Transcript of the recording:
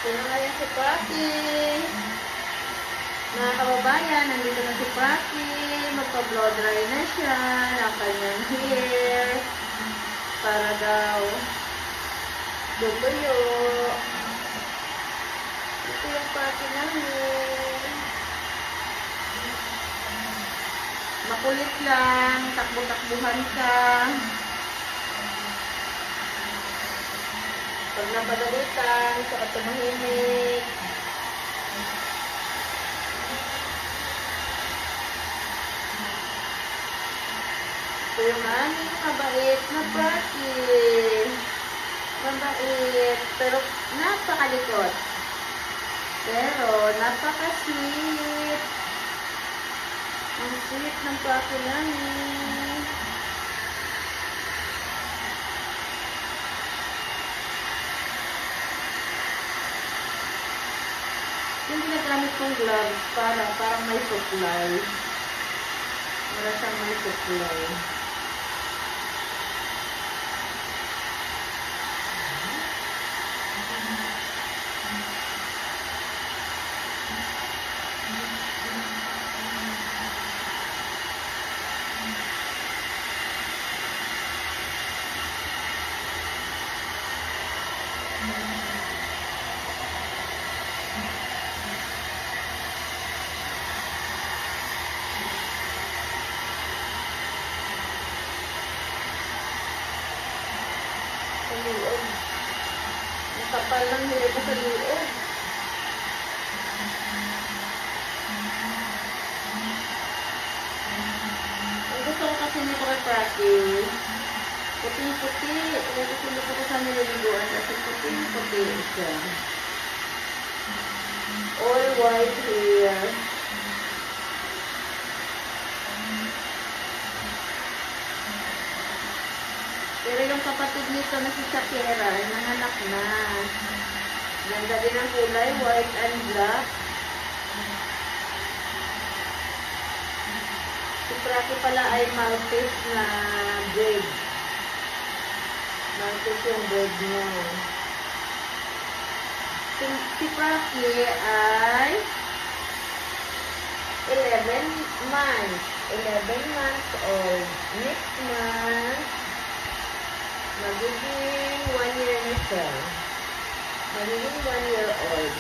Ito na nga yan si Praki. Mga kababayan, nandito na si Praki. Magpa-blow dry na siya ng kanyang hair. Para daw dutuyo. Ito yung Praki namin. Makulit lang. Takbo-takbuhan ka. Pag napadalitan, saka tumahimik. Ito yung aming mabait na Praki. Mabait. Pero napakalikot. Pero napaka-sweet. Ang sweet ng Praki namin. Yung ginagamit kong gloves, parang may supply. Para siyang may supply. Sa loob. Ang kapal lang nila ko sa loob. Ang gusto ko kasi nito kay Praki, puting-puti. Kaya gusto ko sa nililiguan kasi puting-puti siya. All white hair. Pero yung kapatid nito na si Shakira ay nanganak na. Ganda din ang kulay, white and black. Si Praki pala ay Maltese na breed. Maltese yung breed niya. Si Praki ay 11 months. 11 months old. Next month, magiging 1 year na siya. Magiging 1 year old.